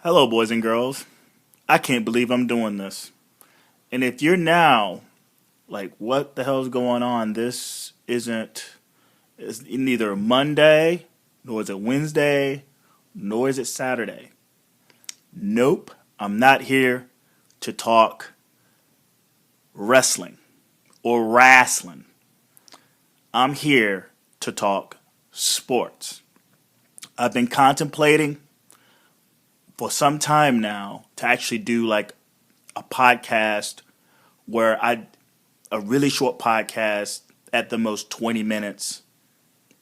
Hello, boys and girls. I can't believe I'm doing this. And if you're now like, what the hell's going on? This isn't, it's neither Monday, nor is it Wednesday, nor is it Saturday. Nope, I'm not here to talk wrestling or wrestling. I'm here to talk sports. I've been contemplating for some time now to actually do like a podcast where a really short podcast at the most 20 minutes,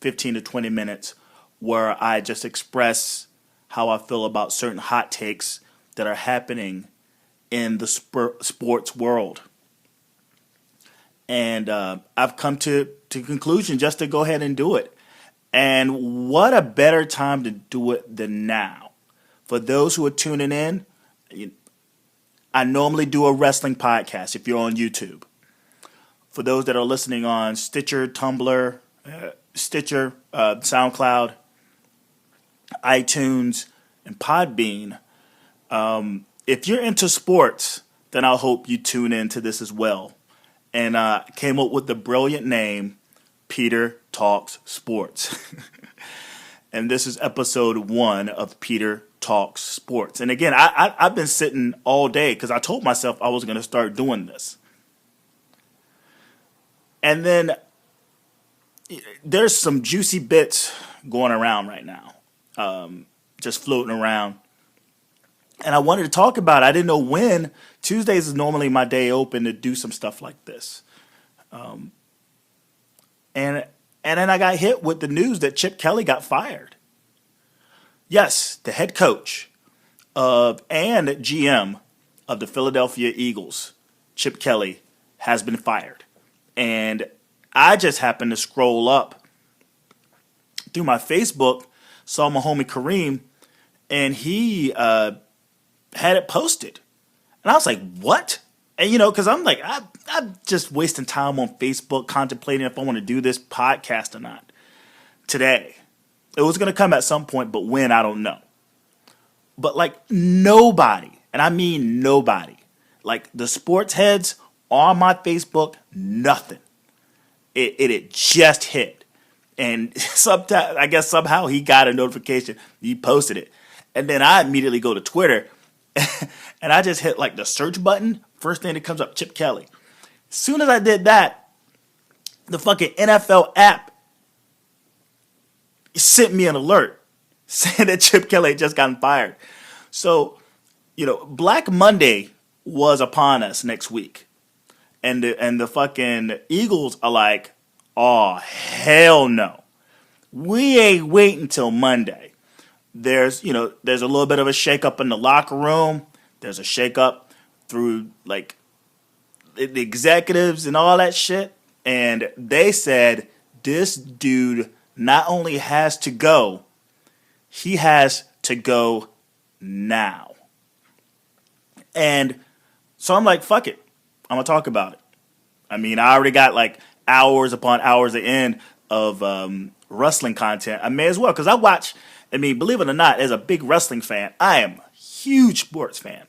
15 to 20 minutes, where I just express how I feel about certain hot takes that are happening in the sports world. And I've come to conclusion just to go ahead and do it. And what a better time to do it than now. For those who are tuning in, I normally do a wrestling podcast if you're on YouTube. For those that are listening on Stitcher, Tumblr, SoundCloud, iTunes, and Podbean, if you're into sports, then I hope you tune in to this as well. And came up with the brilliant name, Peter Talks Sports. And this is episode 1 of Peter Talks Sports. And again, I've been sitting all day because I told myself I was going to start doing this. And then there's some juicy bits going around right now, just floating around. And I wanted to talk about it. I didn't know when. Tuesdays is normally my day open to do some stuff like this. And then I got hit with the news that Chip Kelly got fired. Yes, the head coach and GM of the Philadelphia Eagles, Chip Kelly, has been fired. And I just happened to scroll up through my Facebook, saw my homie Kareem, and he had it posted. And I was like, what? And, because I'm like, I'm just wasting time on Facebook contemplating if I want to do this podcast or not today. It was going to come at some point, but when, I don't know. But like nobody, and I mean nobody, like the sports heads on my Facebook, nothing. It just hit. And sometimes, I guess somehow he got a notification, he posted it. And then I immediately go to Twitter and I just hit like the search button. First thing that comes up, Chip Kelly. As soon as I did that, the fucking NFL app sent me an alert saying that Chip Kelly had just gotten fired. So, Black Monday was upon us next week. And the fucking Eagles are like, oh, hell no. We ain't waiting till Monday. There's a little bit of a shakeup in the locker room. There's a shakeup through like the executives and all that shit. And they said this dude not only has to go, he has to go now. And so I'm like, fuck it. I'm going to talk about it. I mean, I already got like hours upon hours at end of wrestling content. I may as well, because believe it or not, as a big wrestling fan, I am a huge sports fan.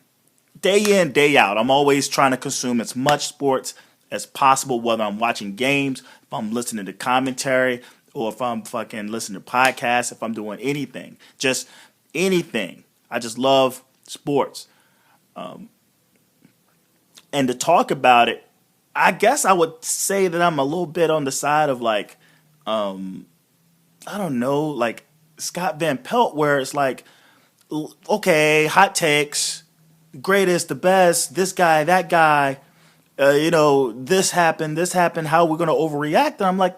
Day in, day out, I'm always trying to consume as much sports as possible, whether I'm watching games, if I'm listening to commentary, or if I'm fucking listening to podcasts, if I'm doing anything. Just anything. I just love sports. And to talk about it, I guess I would say that I'm a little bit on the side of like, I don't know, like Scott Van Pelt, where it's like, okay, hot takes, greatest, the best, this guy, that guy, this happened, how are we going to overreact? And I'm like,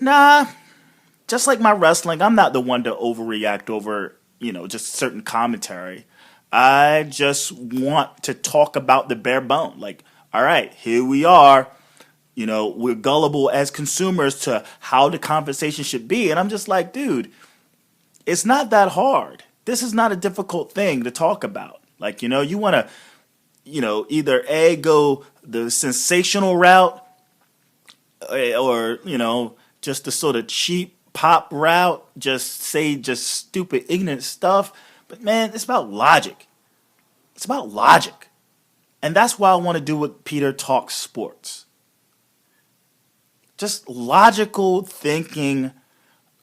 nah, just like my wrestling, I'm not the one to overreact over, just certain commentary. I just want to talk about the bare bone. Like, all right, here we are. We're gullible as consumers to how the conversation should be. And I'm just like, dude, it's not that hard. This is not a difficult thing to talk about. Like, you want to, either A, go the sensational route or, just the sort of cheap pop route, just say just stupid, ignorant stuff. But man, it's about logic. It's about logic. And that's why I want to do with Peter Talks Sports. Just logical thinking.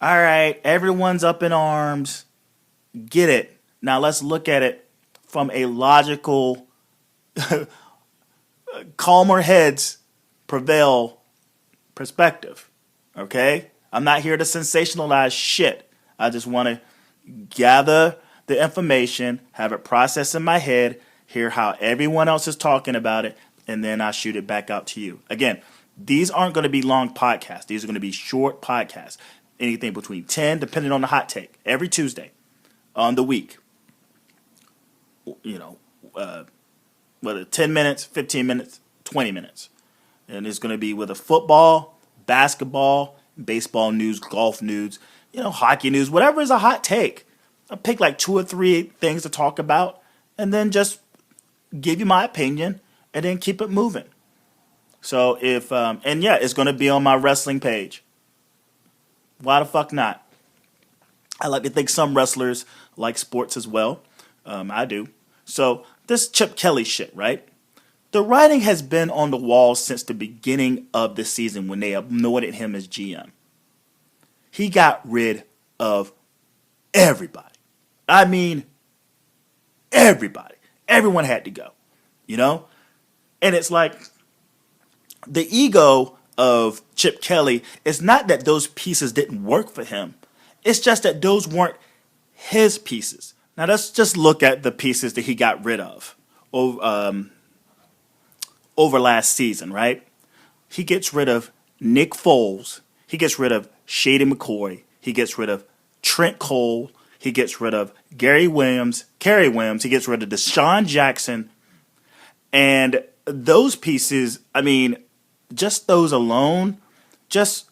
All right, everyone's up in arms. Get it. Now let's look at it from a logical, calmer heads prevail perspective. Okay? I'm not here to sensationalize shit. I just want to gather the information, have it processed in my head, hear how everyone else is talking about it, and then I shoot it back out to you. Again, these aren't going to be long podcasts. These are going to be short podcasts. Anything between 10, depending on the hot take, every Tuesday on the week. You know, whether 10 minutes, 15 minutes, 20 minutes. And it's going to be with a football, basketball, baseball news, golf news, you know, hockey news, whatever is a hot take. I'll pick like 2 or 3 things to talk about and then just give you my opinion and then keep it moving. So and yeah, it's going to be on my wrestling page. Why the fuck not? I like to think some wrestlers like sports as well. I do. So this Chip Kelly shit, right? The writing has been on the wall since the beginning of the season when they anointed him as GM. He got rid of everybody. I mean, everybody. Everyone had to go, you know? And it's like the ego of Chip Kelly is not that those pieces didn't work for him. It's just that those weren't his pieces. Now let's just look at the pieces that he got rid of over last season, right? He gets rid of Nick Foles. He gets rid of Shady McCoy. He gets rid of Trent Cole. He gets rid of Kerry Williams. He gets rid of Deshaun Jackson. And those pieces, I mean, just those alone, just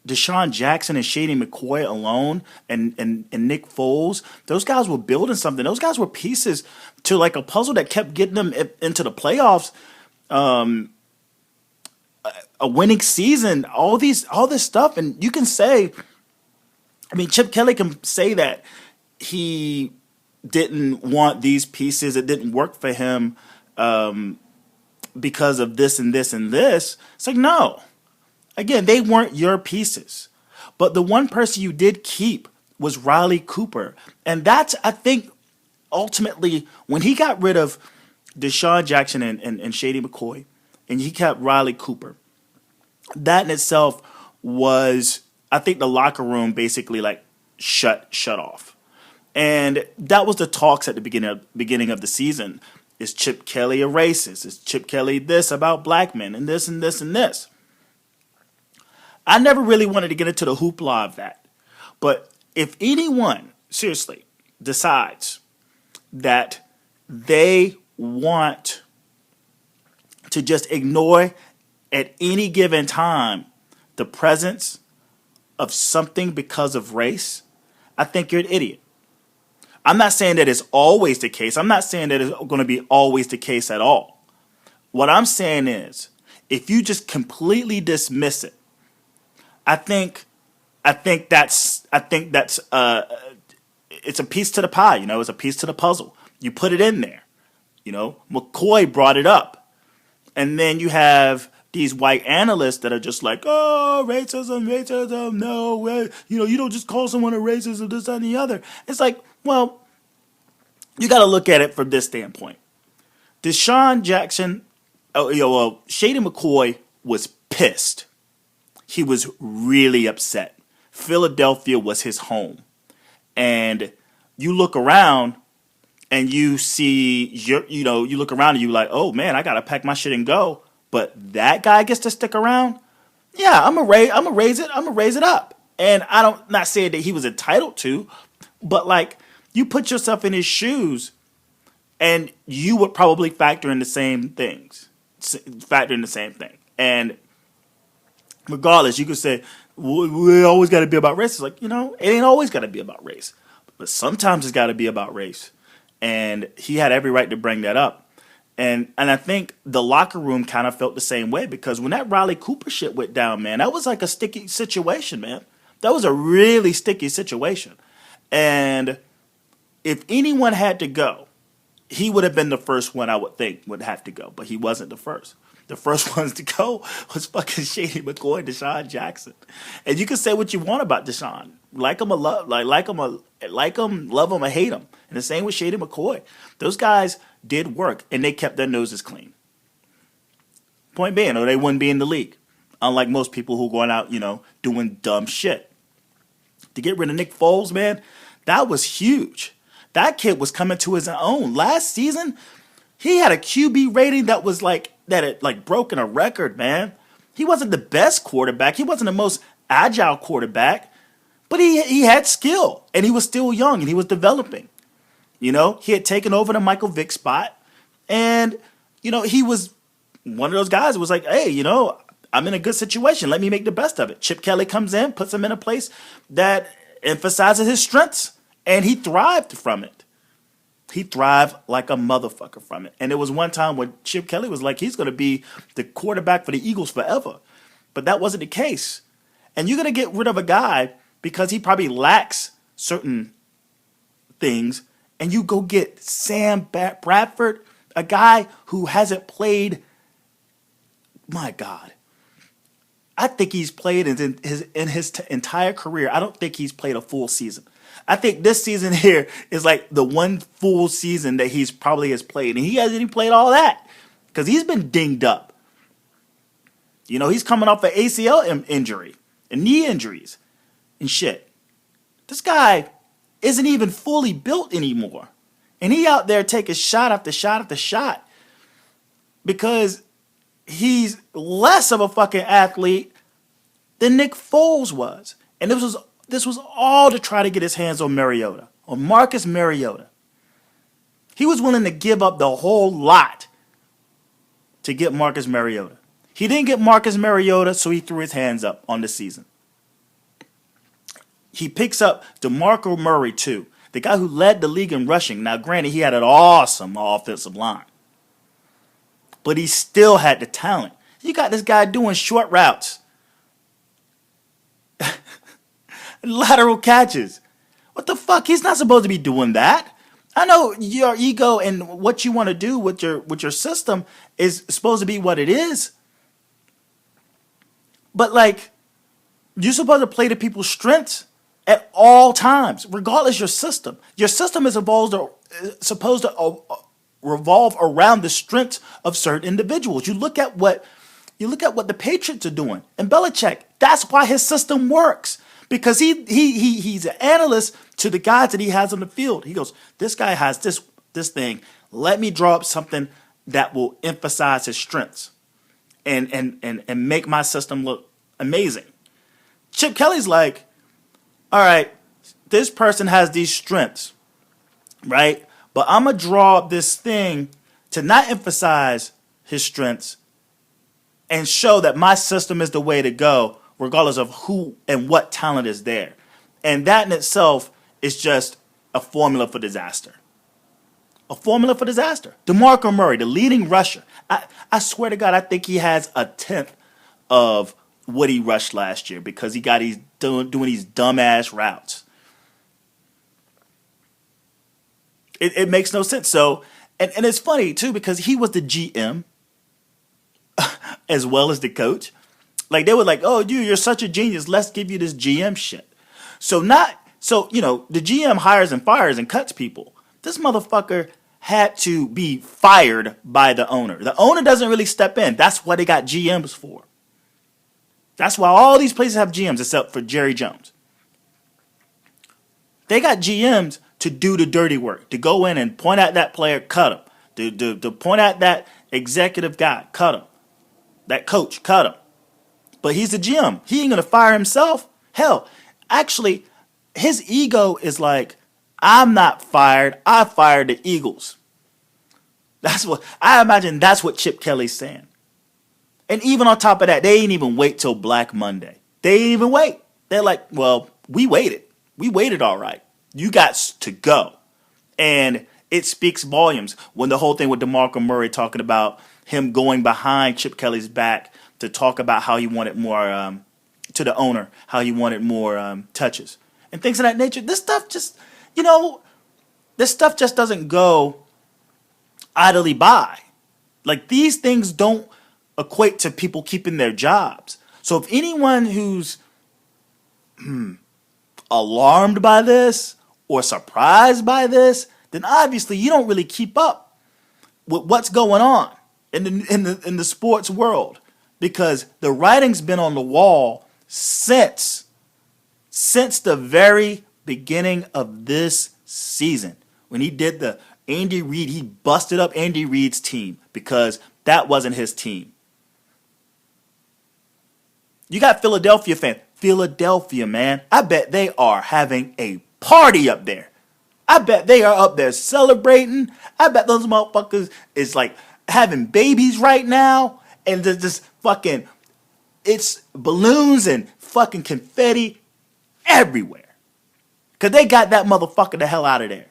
Deshaun Jackson and Shady McCoy alone and Nick Foles, those guys were building something. Those guys were pieces to like a puzzle that kept getting them into the playoffs. A winning season, all this stuff. And you can say, I mean, Chip Kelly can say that he didn't want these pieces. It didn't work for him because of this and this and this. It's like, no. Again, they weren't your pieces. But the one person you did keep was Riley Cooper. And that's, I think, ultimately, when he got rid of Deshaun Jackson and Shady McCoy, and he kept Riley Cooper, that in itself was, I think, the locker room basically like shut off. And that was the talks at the beginning of the season. Is Chip Kelly a racist? Is Chip Kelly this about black men and this and this and this? I never really wanted to get into the hoopla of that. But if anyone, seriously, decides that they want to just ignore at any given time the presence of something because of race, I think you're an idiot. I'm not saying that it's always the case. I'm not saying that it's going to be always the case at all. What I'm saying is, if you just completely dismiss it, I think that's it's a piece to the pie, you know, it's a piece to the puzzle. You put it in there. You know, McCoy brought it up. And then you have these white analysts that are just like, oh, racism, no, you know, you don't just call someone a racist or this, that, and the other. It's like, well, you got to look at it from this standpoint. Deshaun Jackson, Shady McCoy was pissed. He was really upset. Philadelphia was his home. And you look around and you see, you look around and you're like, oh man, I got to pack my shit and go. But that guy gets to stick around. Yeah, I'm gonna raise it up. And not saying that he was entitled to, but like you put yourself in his shoes and you would probably factor in the same thing. And regardless, you could say, we always got to be about race. It's like, you know, it ain't always got to be about race. But sometimes it's got to be about race. And he had every right to bring that up. And I think the locker room kind of felt the same way, because when that Riley Cooper shit went down, man, that was like a sticky situation, man. That was a really sticky situation. And if anyone had to go, he would have been the first one I would think would have to go, but he wasn't the first. The first ones to go was fucking Shady McCoy, Deshaun Jackson. And you can say what you want about Deshaun. Like him or love him or hate him. And the same with Shady McCoy. Those guys did work and they kept their noses clean. Point being, or they wouldn't be in the league. Unlike most people who are going out, doing dumb shit. To get rid of Nick Foles, man, that was huge. That kid was coming to his own. Last season, he had a QB rating that was had broken a record, man. He wasn't the best quarterback. He wasn't the most agile quarterback, but he had skill, and he was still young, and he was developing. He had taken over the Michael Vick spot, and, he was one of those guys who was like, hey, I'm in a good situation. Let me make the best of it. Chip Kelly comes in, puts him in a place that emphasizes his strengths, and he thrived from it. He thrived like a motherfucker from it. And there was one time when Chip Kelly was like, he's going to be the quarterback for the Eagles forever. But that wasn't the case. And you're going to get rid of a guy because he probably lacks certain things, and you go get Sam Bradford, a guy who hasn't played, my God. I think he's played in his entire career. I don't think he's played a full season. I think this season here is like the one full season that he's probably has played. And he hasn't even played all that because he's been dinged up. He's coming off an ACL injury and knee injuries and shit. This guy isn't even fully built anymore. And he out there taking shot after shot after shot because he's less of a fucking athlete than Nick Foles was. And this was all to try to get his hands on Mariota, on Marcus Mariota. He was willing to give up the whole lot to get Marcus Mariota. He didn't get Marcus Mariota, so he threw his hands up on the season. He picks up DeMarco Murray, too, the guy who led the league in rushing. Now, granted, he had an awesome offensive line, but he still had the talent. You got this guy doing short routes. Lateral catches. What the fuck? He's not supposed to be doing that. I know your ego and what you want to do with your system is supposed to be what it is. But you're supposed to play to people's strengths at all times, regardless of your system. Your system is supposed to revolve around the strengths of certain individuals. You look at what the Patriots are doing. And Belichick, that's why his system works. Because he's an analyst to the guys that he has on the field. He goes, this guy has this thing. Let me draw up something that will emphasize his strengths and make my system look amazing. Chip Kelly's like, all right, this person has these strengths, right? But I'm going to draw up this thing to not emphasize his strengths and show that my system is the way to go, regardless of who and what talent is there. And that in itself is just a formula for disaster. A formula for disaster. DeMarco Murray, the leading rusher. I swear to God, I think he has a tenth of what he rushed last year because he's doing these dumbass routes. It makes no sense. So, and it's funny too because he was the GM as well as the coach. They were like, oh, you're such a genius. Let's give you this GM shit. The GM hires and fires and cuts people. This motherfucker had to be fired by the owner. The owner doesn't really step in. That's what they got GMs for. That's why all these places have GMs except for Jerry Jones. They got GMs to do the dirty work, to go in and point at that player, cut him. To point at that executive guy, cut him. That coach, cut him. But he's the GM. He ain't going to fire himself. Hell, actually, his ego is like, I'm not fired. I fired the Eagles. I imagine that's what Chip Kelly's saying. And even on top of that, they ain't even wait till Black Monday. They ain't even wait. They're like, well, we waited. We waited all right. You got to go. And it speaks volumes when the whole thing with DeMarco Murray talking about him going behind Chip Kelly's back to talk about how he wanted more, to the owner, how he wanted more touches and things of that nature. This stuff just, This stuff just doesn't go idly by. Like, these things don't equate to people keeping their jobs. So if anyone who's alarmed by this or surprised by this, then obviously you don't really keep up with what's going on in the sports world, because the writing's been on the wall since the very beginning of this season. When he did the Andy Reid, he busted up Andy Reid's team because that wasn't his team. You got Philadelphia fans. Philadelphia, man. I bet they are having a party up there. I bet they are up there celebrating. I bet those motherfuckers is like having babies right now. And just fucking, it's balloons and fucking confetti everywhere. Because they got that motherfucker the hell out of there.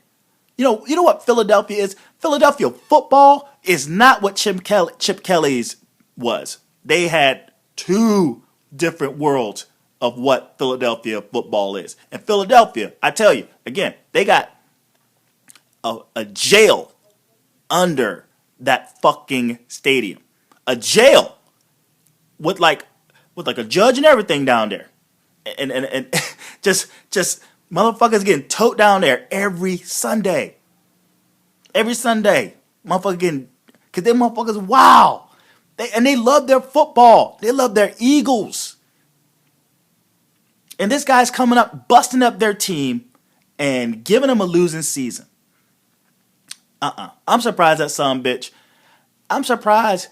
You know what Philadelphia is? Philadelphia football is not what Chip Kelly's was. They had two different worlds of what Philadelphia football is. And Philadelphia, I tell you, again, they got a jail under that fucking stadium. A jail with like a judge and everything down there. And just motherfuckers getting towed down there every Sunday. Every Sunday. Motherfuckers getting, because they motherfuckers, wow. They love their football. They love their Eagles. And this guy's coming up, busting up their team and giving them a losing season. I'm surprised that son bitch. I'm surprised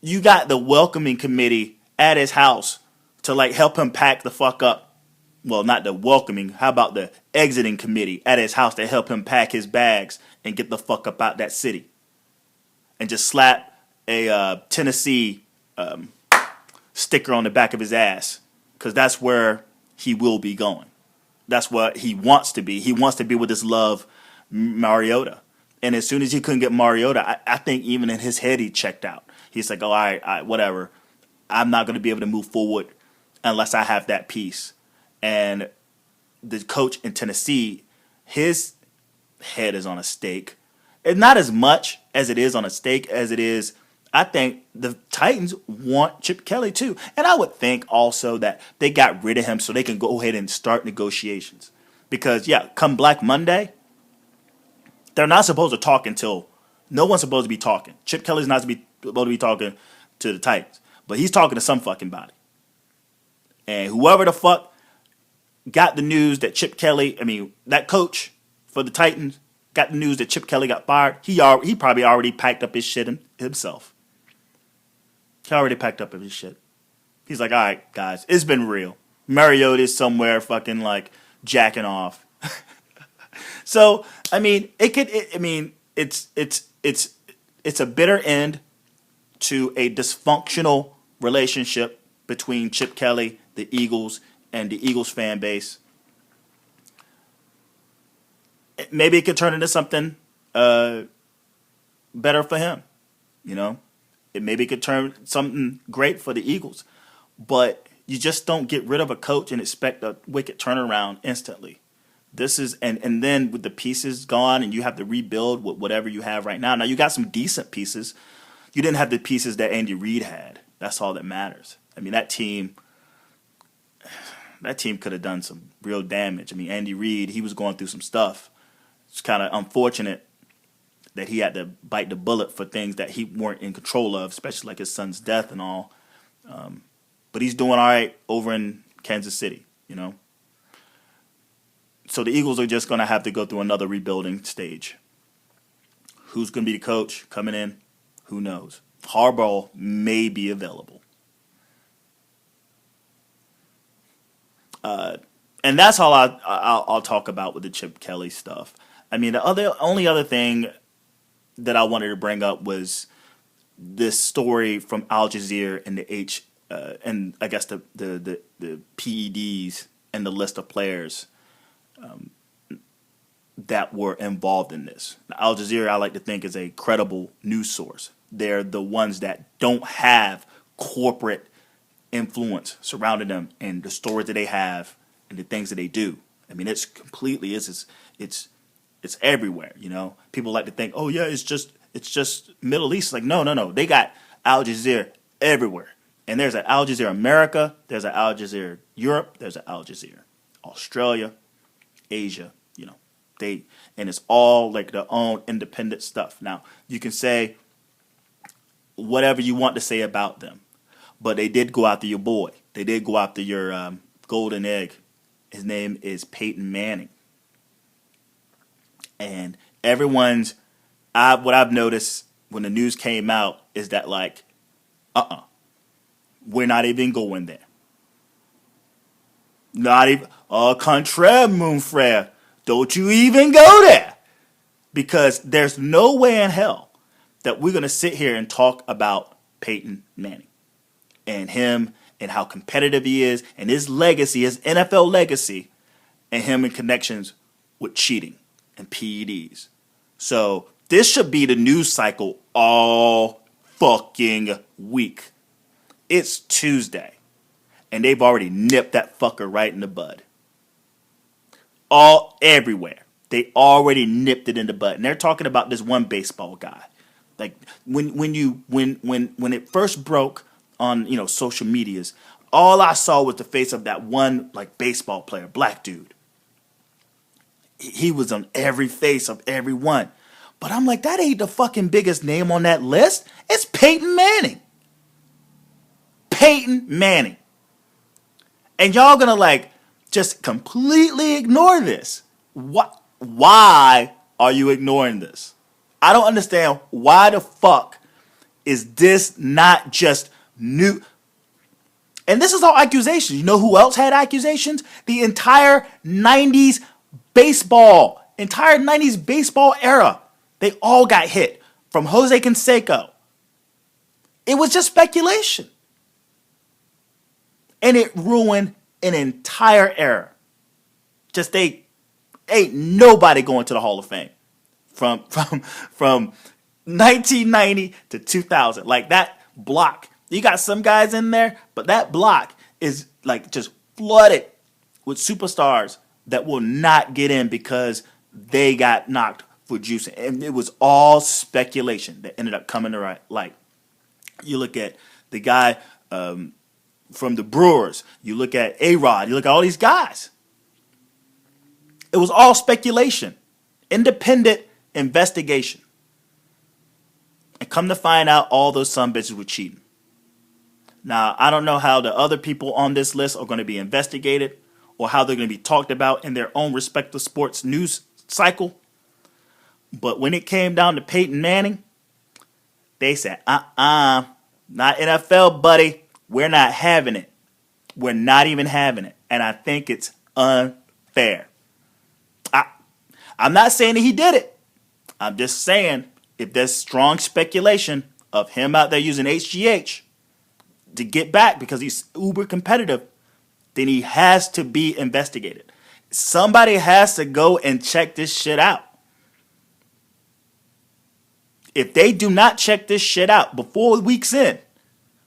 you got the welcoming committee at his house to like help him pack the fuck up. Well, not the welcoming. How about the exiting committee at his house to help him pack his bags and get the fuck up out that city? And just slap a Tennessee sticker on the back of his ass. Because that's where he will be going. That's what he wants to be. He wants to be with his love, Mariota. And as soon as he couldn't get Mariota, I think even in his head he checked out. He's like, oh, all right, whatever. I'm not going to be able to move forward unless I have that piece. And the coach in Tennessee, his head is on a stake. And not as much as it is on a stake as it is, I think the Titans want Chip Kelly too. And I would think also that they got rid of him so they can go ahead and start negotiations. Because, yeah, come Black Monday, they're not supposed to talk until, no one's supposed to be talking. Chip Kelly's not supposed to be talking to the Titans. But he's talking to some fucking body. And whoever the fuck got the news that Chip Kelly, that coach for the Titans, got the news that Chip Kelly got fired, he probably already packed up his shit himself. He already packed up his shit. He's like, all right, guys, it's been real. Mariota is somewhere fucking like jacking off. So, it's a bitter end to a dysfunctional relationship between Chip Kelly, the Eagles, and the Eagles fan base. Maybe it could turn into something better for him. Maybe it could turn something great for the Eagles. But you just don't get rid of a coach and expect a wicked turnaround instantly. This is, and then with the pieces gone and you have to rebuild with whatever you have right now. Now, you got some decent pieces. You didn't have the pieces that Andy Reid had. That's all that matters. That team could have done some real damage. Andy Reid, he was going through some stuff. It's kind of unfortunate that he had to bite the bullet for things that he weren't in control of, especially like his son's death and all. But he's doing all right over in Kansas City, So the Eagles are just going to have to go through another rebuilding stage. Who's going to be the coach coming in? Who knows? Harbaugh may be available. And that's all I'll talk about with the Chip Kelly stuff. The only other thing that I wanted to bring up was this story from Al Jazeera and and I guess the PEDs and the list of players that were involved in this. Now, Al Jazeera, I like to think, is a credible news source. They're the ones that don't have corporate influence surrounding them and the stories that they have and the things that they do. It's completely, it's It's everywhere. You know, people like to think, oh yeah, it's just Middle East. Like no, they got Al Jazeera everywhere. And there's an Al Jazeera America, there's an Al Jazeera Europe, there's an Al Jazeera Australia, Asia. You know, and it's all like their own independent stuff. Now you can say whatever you want to say about them, but they did go after your boy. They did go after your golden egg. His name is Peyton Manning. And what I've noticed when the news came out is that like, we're not even going there. Not even, au contraire, mon frère, don't you even go there. Because there's no way in hell that we're going to sit here and talk about Peyton Manning and him and how competitive he is and his legacy, his NFL legacy, and him in connections with cheating and PEDs. So this should be the news cycle all fucking week. It's Tuesday, and they've already nipped that fucker right in the bud. All everywhere. They already nipped it in the bud. And they're talking about this one baseball guy. Like when it first broke on, you know, social medias, all I saw was the face of that one like baseball player, black dude. He was on every face of everyone. But I'm like, that ain't the fucking biggest name on that list. It's Peyton Manning. Peyton Manning. And y'all gonna like just completely ignore this. Why are you ignoring this? I don't understand why the fuck is this not just new. And this is all accusations. You know who else had accusations? The entire 90s baseball era. They all got hit from Jose Canseco. It was just speculation. And it ruined an entire era. Just ain't nobody going to the Hall of Fame from 1990 to 2000. Like that block. You got some guys in there, but that block is like just flooded with superstars that will not get in because they got knocked for juicing. And it was all speculation that ended up coming to light. You look at the guy from the Brewers. You look at A-Rod. You look at all these guys. It was all speculation. Independent investigation. And come to find out, all those sumbitches were cheating. Now, I don't know how the other people on this list are going to be investigated or how they're going to be talked about in their own respective sports news cycle. But when it came down to Peyton Manning, they said, not NFL, buddy. We're not having it. We're not even having it. And I think it's unfair. I'm not saying that he did it. I'm just saying if there's strong speculation of him out there using HGH to get back because he's uber competitive, then he has to be investigated. Somebody has to go and check this shit out. If they do not check this shit out before the week's in,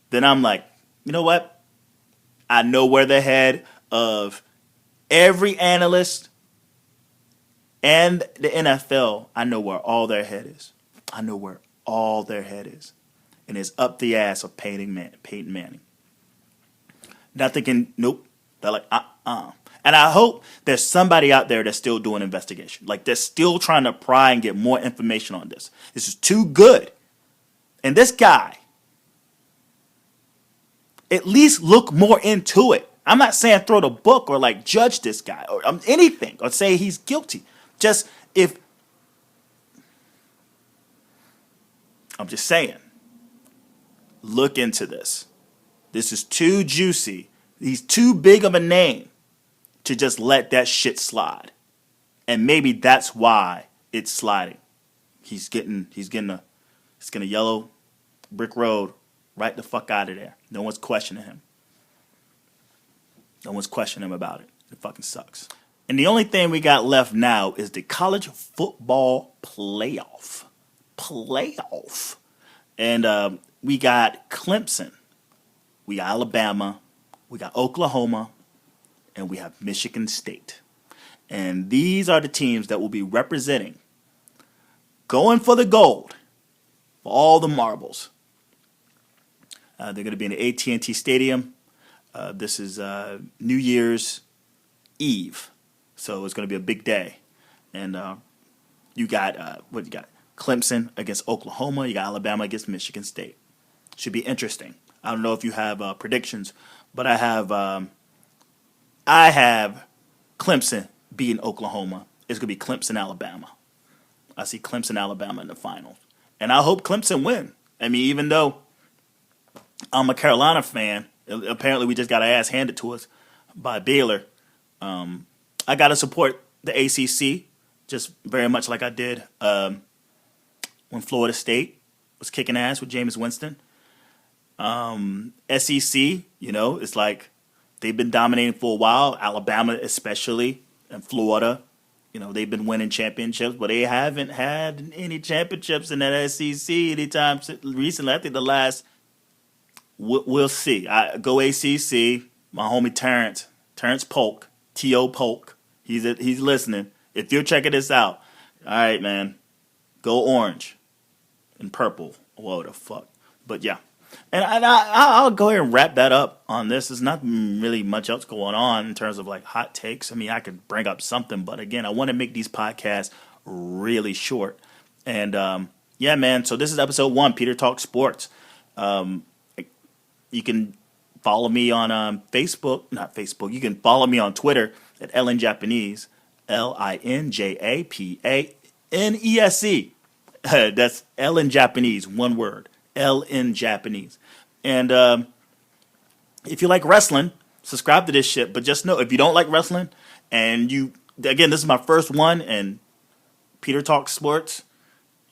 then I'm like, you know what? I know where the head of every analyst and the NFL, I know where all their head is. I know where all their head is. And it's up the ass of Peyton Manning. Not thinking, nope. They're like, And I hope there's somebody out there that's still doing investigation. Like they're still trying to pry and get more information on this. This is too good. And this guy, at least look more into it. I'm not saying throw the book or like judge this guy or anything or say he's guilty. Just I'm just saying, look into this. This is too juicy. He's too big of a name to just let that shit slide. And maybe that's why it's sliding. He's getting a yellow brick road right the fuck out of there. No one's questioning him. No one's questioning him about it. It fucking sucks. And the only thing we got left now is the college football playoff. And we got Clemson. We got Alabama. We got Oklahoma. And we have Michigan State. And these are the teams that will be representing, going for the gold, for all the marbles. They're going to be in the AT&T Stadium. This is New Year's Eve, so it's going to be a big day. And you got what you got? Clemson against Oklahoma. You got Alabama against Michigan State. Should be interesting. I don't know if you have predictions, but I have Clemson beating Oklahoma. It's going to be Clemson, Alabama. I see Clemson, Alabama in the finals. And I hope Clemson win. I mean, even though I'm a Carolina fan, apparently we just got our ass handed to us by Baylor. I got to support the ACC just very much like I did when Florida State was kicking ass with Jameis Winston. SEC, it's like they've been dominating for a while. Alabama especially, and Florida, they've been winning championships, but they haven't had any championships in that SEC anytime recently. I think the last, we'll see. I go ACC. My homie Terrence Polk, T.O. Polk, he's listening. If you're checking this out, all right, man, go orange and purple. Whoa, the fuck. But yeah. And I'll go ahead and wrap that up on this. There's not really much else going on in terms of like hot takes. I mean, I could bring up something, but again, I want to make these podcasts really short. And yeah, man. So this is episode 1, Peter Talk Sports. You can follow me on Facebook, not Facebook. You can follow me on Twitter at Ellen Japanese, LINJAPANESE. That's Ellen Japanese, one word. LN Japanese. And if you like wrestling, subscribe to this shit. But just know, if you don't like wrestling, and again, this is my first one, and Peter Talks Sports,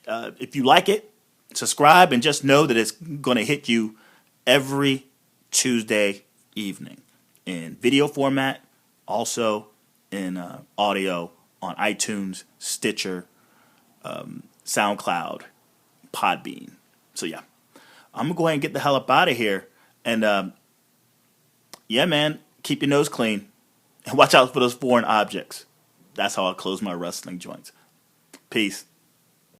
if you like it, subscribe, and just know that it's going to hit you every Tuesday evening in video format, also in audio on iTunes, Stitcher, SoundCloud, Podbean. So yeah, I'm going to go ahead and get the hell up out of here. And yeah, man, keep your nose clean. And watch out for those foreign objects. That's how I close my wrestling joints. Peace.